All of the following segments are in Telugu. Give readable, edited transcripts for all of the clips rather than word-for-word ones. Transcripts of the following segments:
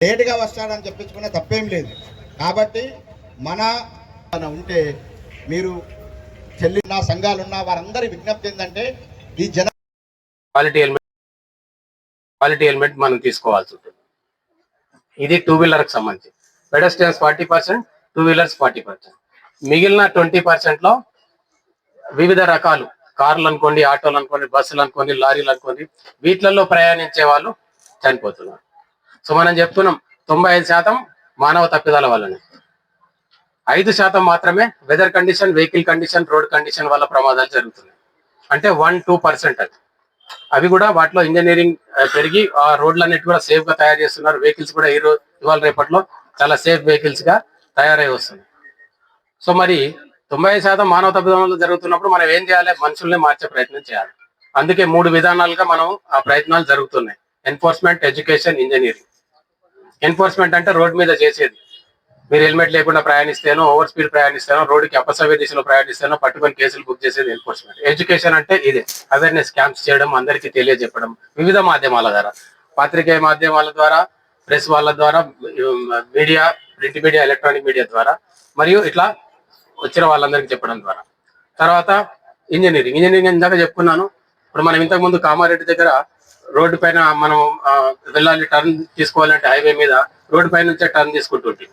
లేటుగా వస్తాడని చెప్పించుకునే తప్పేం లేదు. కాబట్టి మన ఉంటే మీరు చెల్లిన సంఘాలున్న వారందరి విజ్ఞప్తి ఏంటంటే ఈ క్వాలిటీ హెల్మెట్ మనం తీసుకోవాల్సి ఉంటుంది. ఇది 2 వీలర్కి సంబంధించి పెడస్ట్రియన్స్ 40%, 2 వీలర్స్ 40%. మిగిలిన 20%లో వివిధ రకాలు కార్లు అనుకోండి, ఆటోలు అనుకోండి, బస్సులు అనుకోండి, లారీలు అనుకోండి, వీటిలలో ప్రయాణించే వాళ్ళు చనిపోతున్నారు. సో మనం చెప్తున్నాం 95% మానవ తప్పిదాల వల్లనే, 5% మాత్రమే weather condition, vehicle condition, road condition వల్ల ప్రమాదాలు జరుగుతున్నాయి. అంటే 1-2% అది. అవి కూడా వాటిలో ఇంజనీరింగ్ పెరిగి ఆ రోడ్లన్నిటి కూడా సేఫ్ గా తయారు చేస్తున్నారు. వెహికల్స్ కూడా ఇవాళ రేపట్లో చాలా సేఫ్ వెహికల్స్ గా తయారై వస్తున్నాయి. సో మరి 95% మానవ తప్పిదాలు జరుగుతున్నప్పుడు మనం ఏం చేయాలి? మనుషుల్ని మార్చే ప్రయత్నం చేయాలి. అందుకే 3 విధానాలుగా మనం ఆ ప్రయత్నాలు జరుగుతున్నాయి: ఎన్ఫోర్స్మెంట్, ఎడ్యుకేషన్, ఇంజనీరింగ్. ఎన్ఫోర్స్మెంట్ అంటే రోడ్ మీద చేసేది. మీరు హెల్మెట్ లేకుండా ప్రయాణిస్తేనో, ఓవర్ స్పీడ్ ప్రయాణిస్తేనో, రోడ్డుకి అపసవ్య దిశలో ప్రయాణిస్తేనో పట్టుకొని కేసులు బుక్ చేసేది ఎన్ఫోర్స్మెంట్. ఎడ్యుకేషన్ అంటే ఇదే, అవేర్నెస్ క్యాంప్స్ చేయడం, అందరికీ తెలియజెప్పడం వివిధ మాధ్యమాల ద్వారా, పాత్రికేయ మాధ్యమాల ద్వారా, ప్రెస్ వాళ్ళ ద్వారా, media, print media, electronic media ద్వారా, మరియు ఇట్లా వచ్చిన వాళ్ళందరికీ చెప్పడం ద్వారా. తర్వాత ఇంజనీరింగ్. ఇంజనీరింగ్ ఇందాక చెప్పుకున్నాను. ఇప్పుడు మనం ఇంతకుముందు కామారెడ్డి దగ్గర రోడ్డు పైన మనం వెళ్ళాలి, టర్న్ తీసుకోవాలంటే హైవే మీద రోడ్డు పైన నుంచే టర్న్ తీసుకుంటుంటే,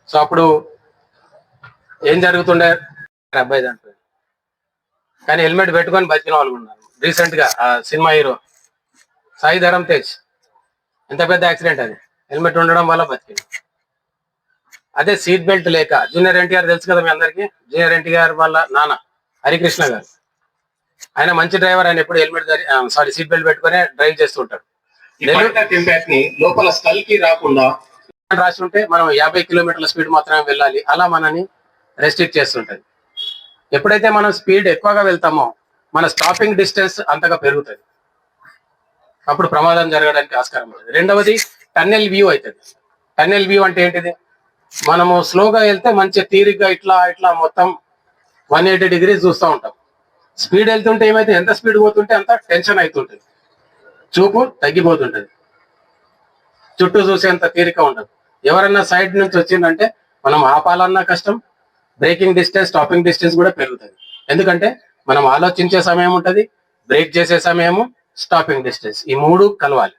సో అప్పుడు ఏం జరుగుతుండే? అబ్బాయి దాంట్లో కానీ హెల్మెట్ పెట్టుకొని బతికిన వాళ్ళు ఉన్నారు. రీసెంట్ గా సినిమా హీరో సాయి ధరమ్ తేజ్, ఎంత పెద్ద యాక్సిడెంట్ అది, హెల్మెట్ ఉండడం వల్ల బతికింది. అదే సీట్ బెల్ట్ లేక, జూనియర్ ఎన్టీఆర్ తెలుసు కదా మీ అందరికి, జూనియర్ ఎన్టీఆర్ వాళ్ళ నాన్న హరికృష్ణ గారు, ఆయన మంచి డ్రైవర్. ఆయన ఎప్పుడు సీట్ బెల్ట్ పెట్టుకుని డ్రైవ్ చేస్తుంటాడు. లోపల స్కల్ కి రాకుండా రాసి ఉంటే మనం 50 కిలోమీటర్ల స్పీడ్ మాత్రమే వెళ్ళాలి, అలా మనని రెస్ట్రిక్ట్ చేస్తుంటది. ఎప్పుడైతే మనం స్పీడ్ ఎక్కువగా వెళ్తామో మన స్టాపింగ్ డిస్టెన్స్ అంతగా పెరుగుతుంది, అప్పుడు ప్రమాదం జరగడానికి ఆస్కారం ఉంటుంది. రెండవది టన్నెల్ వ్యూ అవుతుంది. టన్నెల్ వ్యూ అంటే ఏంటిది? మనము స్లోగా వెళ్తే మంచి తీరిగ్గా ఇట్లా ఇట్లా మొత్తం 180 డిగ్రీస్ చూస్తూ ఉంటాం. స్పీడ్ వెళ్తుంటే ఏమైతే, ఎంత స్పీడ్ పోతుంటే అంత టెన్షన్ అవుతుంటుంది, చూపు తగ్గిపోతుంటది, చుట్టూ చూసేంత తీరిక ఉండదు. ఎవరన్నా సైడ్ నుంచి వచ్చిందంటే మనం ఆపాలన్నా కష్టం, బ్రేకింగ్ డిస్టెన్స్, స్టాపింగ్ డిస్టెన్స్ కూడా పెరుగుతుంది. ఎందుకంటే మనం ఆలోచించే సమయం ఉంటుంది, బ్రేక్ చేసే సమయము, స్టాపింగ్ డిస్టెన్స్, ఈ 3 కలవాలి.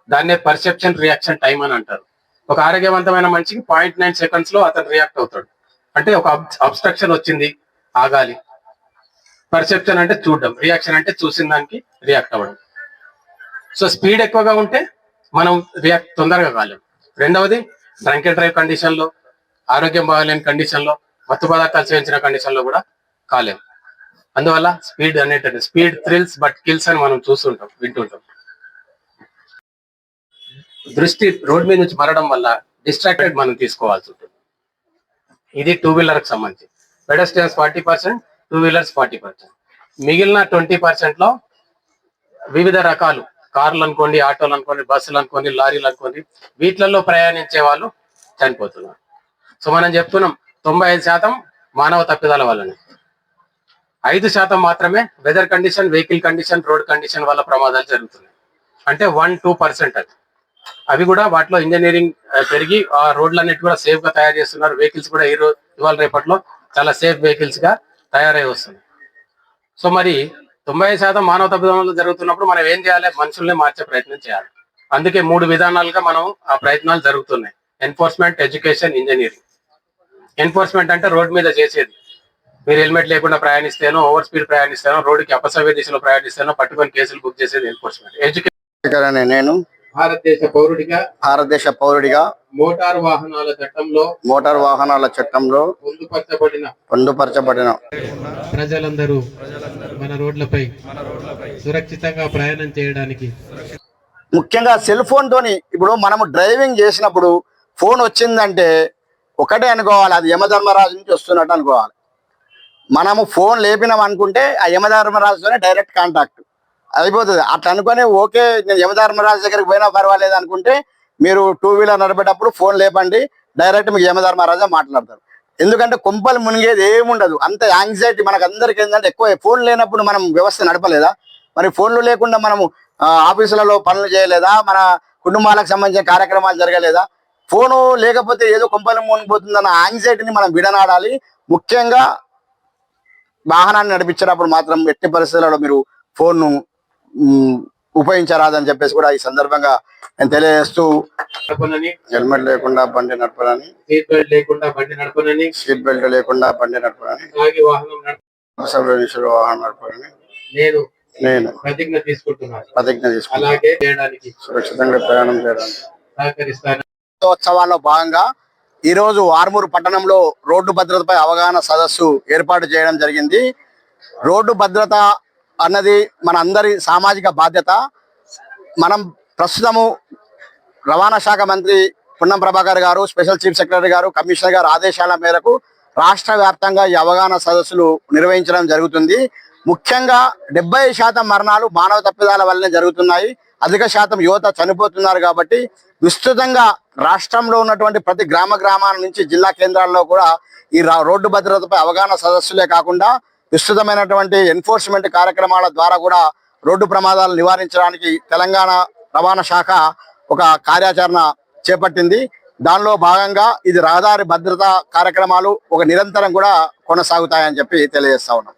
దాన్నే పర్సెప్షన్ రియాక్షన్ టైం అని అంటారు. ఒక ఆరోగ్యవంతమైన మనిషికి 0.9 సెకండ్స్ లో అతను రియాక్ట్ అవుతాడు. అంటే ఒక అబ్స్ట్రక్షన్ వచ్చింది, ఆగాలి. పర్సెప్షన్ అంటే చూడడం, రియాక్షన్ అంటే చూసిన దానికి రియాక్ట్ అవ్వడం. సో స్పీడ్ ఎక్కువగా ఉంటే మనం రియాక్ట్ తొందరగా కాలేము. రెండవది డ్రంక్ అండ్ డ్రైవ్ కండిషన్ లో, ఆరోగ్యం బాగాలేని కండిషన్ లో, మత్తు పదార్థాలు సేవించిన కండిషన్ లో కూడా కాలేము. అందువల్ల స్పీడ్ అనేటది, స్పీడ్ థ్రిల్స్ బట్ కిల్స్ అని మనం చూస్తుంటాం, వింటుంటాం. దృష్టి రోడ్ మీద నుంచి మరడం వల్ల డిస్ట్రాక్టెడ్ మనం తీసుకోవాల్సి ఉంటుంది. ఇది 2 వీలర్కి సంబంధించి పెడస్ట్రియన్స్ 40%, 2 వీలర్స్ 40%. మిగిలిన 20%లో వివిధ రకాలు కార్లు అనుకోండి, ఆటోలు అనుకోండి, బస్సులు అనుకోండి, లారీలు అనుకోండి, వీటిలలో ప్రయాణించే వాళ్ళు చనిపోతున్నారు. సో మనం చెప్తున్నాం 95% మానవ తప్పిదాల వల్లనే, 5% మాత్రమే weather condition, vehicle condition, road condition వల్ల ప్రమాదాలు జరుగుతున్నాయి. అంటే 1-2% అది. అవి కూడా వాటిలో ఇంజనీరింగ్ పెరిగి ఆ రోడ్లన్నిటి కూడా సేఫ్ గా తయారు చేస్తున్నారు. వెహికల్స్ కూడా ఇవాళ రేపట్లో చాలా సేఫ్ వెహికల్స్ గా తయారై వస్తున్నాయి. సో మరి 90% మానవ తప్పిదాలు జరుగుతున్నప్పుడు మనం ఏం చేయాలి? మనుషుల్ని మార్చే ప్రయత్నం చేయాలి. అందుకే 3 విధానాలుగా మనం ఆ ప్రయత్నాలు జరుగుతున్నాయి: ఎన్ఫోర్స్మెంట్, ఎడ్యుకేషన్, ఇంజనీరింగ్. ఎన్ఫోర్స్మెంట్ అంటే రోడ్ మీద చేసేది. మీరు హెల్మెట్ లేకుండా ప్రయాణిస్తేనో, ఓవర్ స్పీడ్ ప్రయాణిస్తేనో, రోడ్డుకి అపసవ్య దిశలో ప్రయాణిస్తేనో పట్టుకొని కేసులు బుక్ చేసేది ఎన్ఫోర్స్మెంట్. ఎడ్యుకేషన్ నేను భారతదేశ పౌరుడిగా మోటారు వాహనాల చట్టంలో పొందుపరచబడిన ప్రజలందరూ మన రోడ్లపై సురక్షితంగా ప్రయాణం చేయడానికి, ముఖ్యంగా సెల్ ఫోన్ తోని ఇప్పుడు మనము డ్రైవింగ్ చేసినప్పుడు ఫోన్ వచ్చిందంటే ఒకటే అనుకోవాలి, అది యమధర్మరాజు నుంచి వస్తున్నట్టు అనుకోవాలి. మనము ఫోన్ లేపినాం అనుకుంటే ఆ యమధర్మరాజుతోనే డైరెక్ట్ కాంటాక్ట్ అయిపోతుంది. అట్లా అనుకొని ఓకే నేను యమధర్మరాజు దగ్గరికి పోయినా పర్వాలేదు అనుకుంటే మీరు 2 వీలర్ నడిపేటప్పుడు ఫోన్ లేపండి, డైరెక్ట్ మీకు యమధర్మరాజా మాట్లాడతారు. ఎందుకంటే కొంపలు మునిగేది ఏముండదు, అంత యాంగ్జైటీ మనకు అందరికి ఏంటంటే ఎక్కువ. ఫోన్ లేనప్పుడు మనం వ్యవస్థ నడపలేదా? మరి ఫోన్లు లేకుండా మనము ఆఫీసులలో పనులు చేయలేదా? మన కుటుంబాలకు సంబంధించిన కార్యక్రమాలు జరగలేదా? ఫోను లేకపోతే ఏదో కొంపలు మునిగిపోతుందన్న యాంగ్జైటీని మనం విడనాడాలి. ముఖ్యంగా వాహనాన్ని నడిపించేటప్పుడు మాత్రం ఎట్టి పరిస్థితులలో మీరు ఫోన్ను ఉపయోగించరాదని చెప్పేసి కూడా ఈ సందర్భంగా నేను తెలియజేస్తూ, హెల్మెట్ లేకుండా బండి నడపనని, సీట్ బెల్ట్ లేకుండా బండి నడపనని, సీట్ బెల్ట్ లేకుండా బండి నడపనని, వాహనం నడపనని నేను ప్రతిజ్ఞ తీసుకుంటున్నాను. అలాగే చేయడానికి సురక్షితంగా ప్రయాణం చేయడానికి సహకరిస్తాను. ఉత్సవాల్లో భాగంగా ఈ రోజు ఆర్మూరు పట్టణంలో రోడ్డు భద్రతపై అవగాహన సదస్సు ఏర్పాటు చేయడం జరిగింది. రోడ్డు భద్రత అన్నది మన అందరి సామాజిక బాధ్యత. మనం ప్రస్తుతము రవాణా శాఖ మంత్రి పున్నం ప్రభాకర్ గారు, స్పెషల్ చీఫ్ సెక్రటరీ గారు, కమిషనర్ గారు ఆదేశాల మేరకు రాష్ట్ర వ్యాప్తంగా ఈ అవగాహన సదస్సులు నిర్వహించడం జరుగుతుంది. ముఖ్యంగా 70% మరణాలు మానవ తప్పిదాల వల్లనే జరుగుతున్నాయి. అధిక శాతం యువత చనిపోతున్నారు. కాబట్టి విస్తృతంగా రాష్ట్రంలో ఉన్నటువంటి ప్రతి గ్రామాల నుంచి జిల్లా కేంద్రాల్లో కూడా ఈ రోడ్డు భద్రతపై అవగాహన సదస్సులే కాకుండా విస్తృతమైనటువంటి ఎన్ఫోర్స్మెంట్ కార్యక్రమాల ద్వారా కూడా రోడ్డు ప్రమాదాలు నివారించడానికి తెలంగాణ రవాణా శాఖ ఒక కార్యాచరణ చేపట్టింది. దానిలో భాగంగా ఇది రహదారి భద్రతా కార్యక్రమాలు ఒక నిరంతరం కూడా కొనసాగుతాయని చెప్పి తెలియజేస్తా ఉన్నాం.